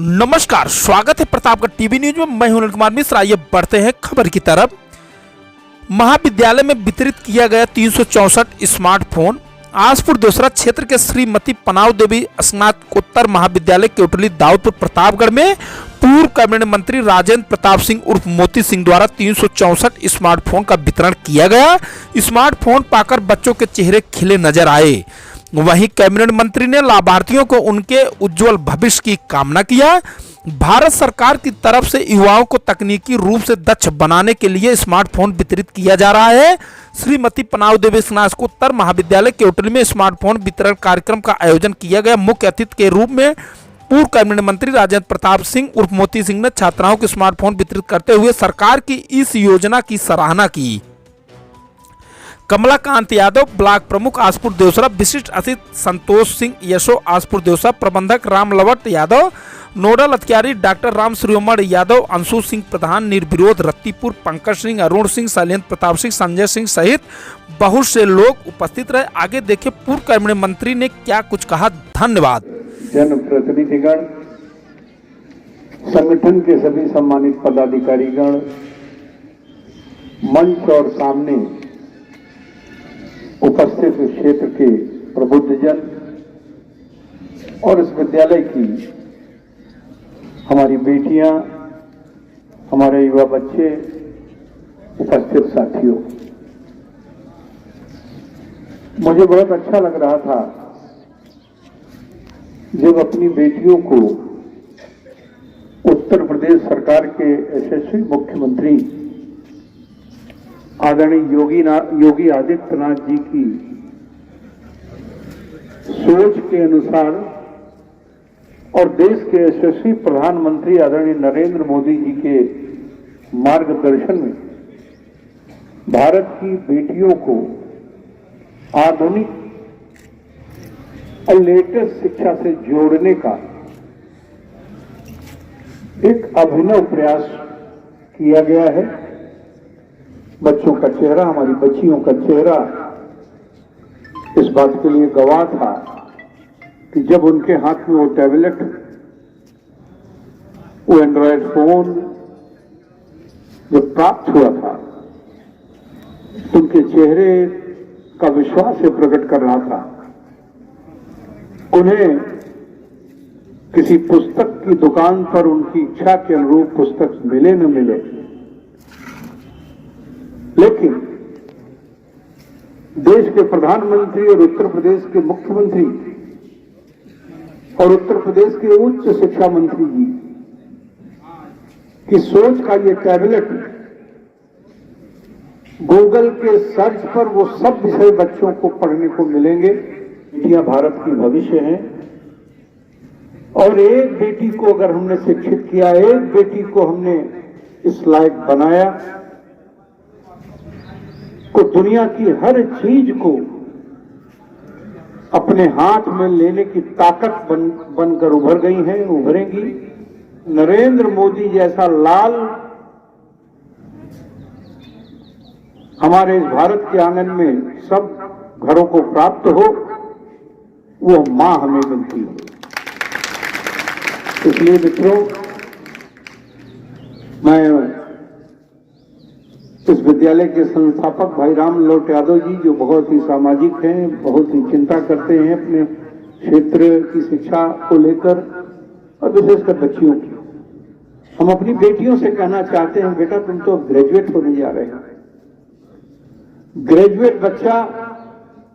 नमस्कार, स्वागत है प्रतापगढ़ टीवी न्यूज में। मैं हूं अनिल कुमार मिश्रा। आइए बढ़ते हैं खबर की तरफ। महाविद्यालय में वितरित किया गया 364 स्मार्टफोन। आसपुर दोसरा क्षेत्र के श्रीमती पनाव देवी स्नातकोत्तर महाविद्यालय केवटली दाऊदपुर प्रतापगढ़ में पूर्व कैबिनेट मंत्री राजेंद्र प्रताप सिंह उर्फ मोती सिंह द्वारा 364 स्मार्टफोन का वितरण किया गया। स्मार्टफोन पाकर बच्चों के चेहरे खिले नजर आए। वहीं कैबिनेट मंत्री ने लाभार्थियों को उनके उज्जवल भविष्य की कामना किया। भारत सरकार की तरफ से युवाओं को तकनीकी रूप से दक्ष बनाने के लिए स्मार्टफोन वितरित किया जा रहा है। श्रीमती पनाव देवी स्नातकोत्तर महाविद्यालय केवटली में स्मार्टफोन वितरण कार्यक्रम का आयोजन किया गया। मुख्य अतिथि के रूप में पूर्व कैबिनेट मंत्री राजेंद्र प्रताप सिंह उर्फ मोती सिंह ने छात्राओं को स्मार्टफोन वितरित करते हुए सरकार की इस योजना की सराहना की। कमलाकांत यादव ब्लॉक प्रमुख आसपुर देवसरा, विशिष्ट अतिथि संतोष सिंह यशो आसपुर देवसरा, प्रबंधक रामलवट यादव, नोडल अधिकारी डॉक्टर राम श्रीमण यादव, अंशु सिंह प्रधान, निर्विरोध रत्तीपुर, पंकज सिंह, अरुण सिंह, शैलेंद्र प्रताप सिंह, संजय सिंह सहित बहुत से लोग उपस्थित रहे। आगे देखे पूर्व कैबिनेट मंत्री ने क्या कुछ कहा। धन्यवाद। जनप्रतिनिधिगण, संगठन के सभी सम्मानित पदाधिकारीगण, मंच और सामने उपस्थित क्षेत्र के प्रबुद्धजन और इस विद्यालय की हमारी बेटियां, हमारे युवा बच्चे, उपस्थित साथियों, मुझे बहुत अच्छा लग रहा था जब अपनी बेटियों को उत्तर प्रदेश सरकार के यशस्वी मुख्यमंत्री आदरणीय योगी आदित्यनाथ जी की सोच के अनुसार और देश के यशस्वी प्रधानमंत्री आदरणीय नरेंद्र मोदी जी के मार्गदर्शन में भारत की बेटियों को आधुनिक और लेटेस्ट शिक्षा से जोड़ने का एक अभिनव प्रयास किया गया है। बच्चों का चेहरा, हमारी बच्चियों का चेहरा इस बात के लिए गवाह था कि जब उनके हाथ में वो टैबलेट, वो एंड्रॉयड फोन जब प्राप्त हुआ था, उनके चेहरे का विश्वास से प्रकट कर रहा था। उन्हें किसी पुस्तक की दुकान पर उनकी इच्छा के अनुरूप पुस्तक मिले न मिले, लेकिन देश के प्रधानमंत्री और उत्तर प्रदेश के मुख्यमंत्री और उत्तर प्रदेश के उच्च शिक्षा मंत्री जी की सोच का ये टैबलेट गूगल के सर्च पर वो सब विषय बच्चों को पढ़ने को मिलेंगे। बेटियां भारत की भविष्य हैं और एक बेटी को अगर हमने शिक्षित किया, एक बेटी को हमने इस लायक बनाया को दुनिया की हर चीज को अपने हाथ में लेने की ताकत बनकर उभर गई हैं, उभरेंगी। नरेंद्र मोदी जैसा लाल हमारे इस भारत के आंगन में सब घरों को प्राप्त हो, वो मां हमें मिलती है। इसलिए मित्रों, मैं इस विद्यालय के संस्थापक भाई रामलवट यादव जी, जो बहुत ही सामाजिक हैं, बहुत ही चिंता करते हैं अपने क्षेत्र की शिक्षा को लेकर और विशेषकर बच्चियों की, हम अपनी बेटियों से कहना चाहते हैं, बेटा तुम तो ग्रेजुएट होने जा रहे हैं। ग्रेजुएट बच्चा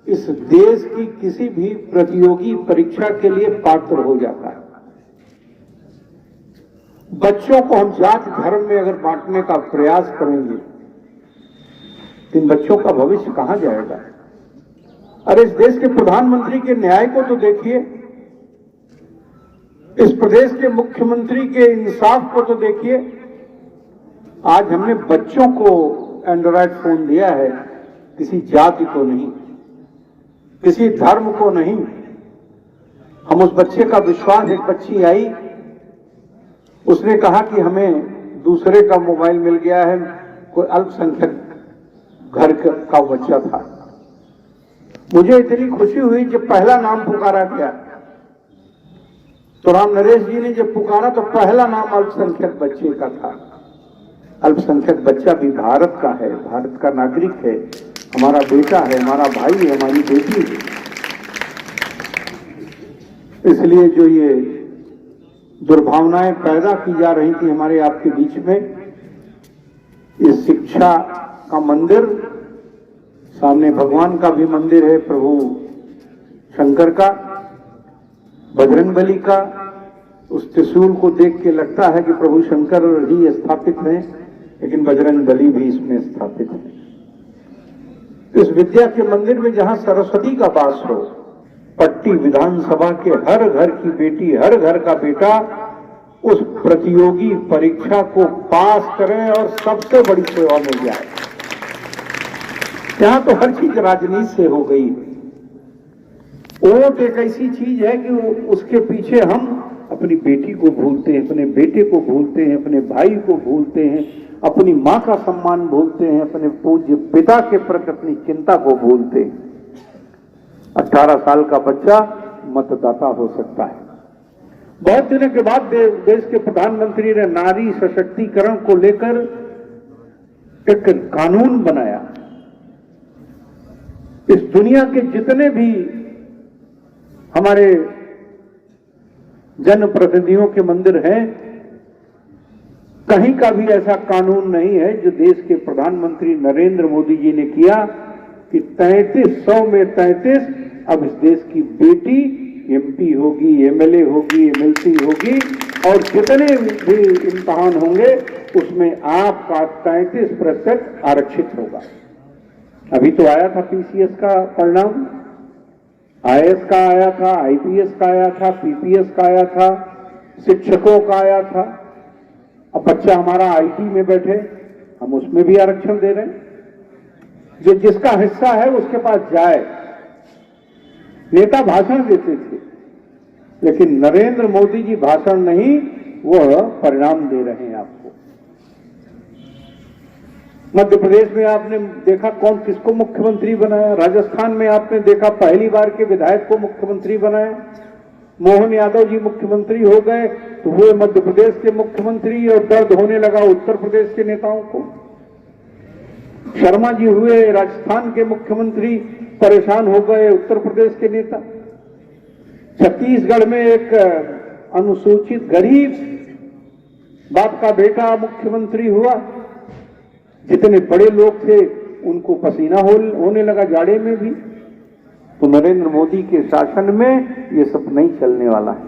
इस देश की किसी भी प्रतियोगी परीक्षा के लिए पात्र हो जाता है। बच्चों को हम जाति धर्म में अगर बांटने का प्रयास करेंगे, इन बच्चों का भविष्य कहां जाएगा। अरे इस देश के प्रधानमंत्री के न्याय को तो देखिए, इस प्रदेश के मुख्यमंत्री के इंसाफ को तो देखिए। आज हमने बच्चों को एंड्रॉयड फोन दिया है, किसी जाति को नहीं, किसी धर्म को नहीं। हम उस बच्चे का विश्वास, एक बच्ची आई, उसने कहा कि हमें दूसरे का मोबाइल मिल गया है, कोई अल्पसंख्यक घर का बच्चा था। मुझे इतनी खुशी हुई जब पहला नाम पुकारा गया तो राम नरेश जी ने जब पुकारा तो पहला नाम अल्पसंख्यक बच्चे का था। अल्पसंख्यक बच्चा भी भारत का है, भारत का नागरिक है, हमारा बेटा है, हमारा भाई है, हमारी बेटी है। इसलिए जो ये दुर्भावनाएं पैदा की जा रही थी हमारे आपके बीच में, इस शिक्षा का मंदिर, सामने भगवान का भी मंदिर है, प्रभु शंकर का, बजरंगबली का, उस त्रिशूल को देख के लगता है कि प्रभु शंकर ही स्थापित हैं, लेकिन बजरंगबली भी इसमें स्थापित है। इस विद्या के मंदिर में जहां सरस्वती का वास हो, पट्टी विधानसभा के हर घर की बेटी, हर घर का बेटा उस प्रतियोगी परीक्षा को पास करें और सबसे बड़ी सेवा में जाए। यहां तो हर चीज राजनीति से हो गई। वोट एक ऐसी चीज है कि उसके पीछे हम अपनी बेटी को भूलते हैं, अपने बेटे को भूलते हैं, अपने भाई को भूलते हैं, अपनी मां का सम्मान भूलते हैं, अपने पूज्य पिता के प्रति अपनी चिंता को भूलते हैं। 18 साल का बच्चा मतदाता हो सकता है। बहुत दिनों के बाद देश के प्रधानमंत्री ने नारी सशक्तिकरण को लेकर एक कानून बनाया। इस दुनिया के जितने भी हमारे जनप्रतिनिधियों के मंदिर हैं, कहीं का भी ऐसा कानून नहीं है जो देश के प्रधानमंत्री नरेंद्र मोदी जी ने किया कि 3300 में 33 अब इस देश की बेटी एमपी होगी, एमएलए होगी, एमएलसी होगी, और जितने भी इम्तिहान होंगे उसमें आपका 33% आरक्षित होगा। अभी तो आया था पीसीएस का परिणाम, आईएएस का आया था, आईपीएस का आया था, पीपीएस का आया था, शिक्षकों का आया था। अब बच्चा हमारा आईटी में बैठे, हम उसमें भी आरक्षण दे रहे हैं। जो जिसका हिस्सा है उसके पास जाए। नेता भाषण देते थे, लेकिन नरेंद्र मोदी जी भाषण नहीं, वह परिणाम दे रहे हैं आपको। मध्य प्रदेश में आपने देखा कौन किसको मुख्यमंत्री बनाया, राजस्थान में आपने देखा पहली बार के विधायक को मुख्यमंत्री बनाया, मोहन यादव जी मुख्यमंत्री हो गए तो हुए मध्य प्रदेश के मुख्यमंत्री, और दर्द होने लगा उत्तर प्रदेश के नेताओं को। शर्मा जी हुए राजस्थान के मुख्यमंत्री, परेशान हो गए उत्तर प्रदेश के नेता। छत्तीसगढ़ में एक अनुसूचित गरीब बाप का बेटा मुख्यमंत्री हुआ। जितने बड़े लोग थे उनको पसीना होने लगा जाड़े में भी। तो नरेंद्र मोदी के शासन में ये सब नहीं चलने वाला है।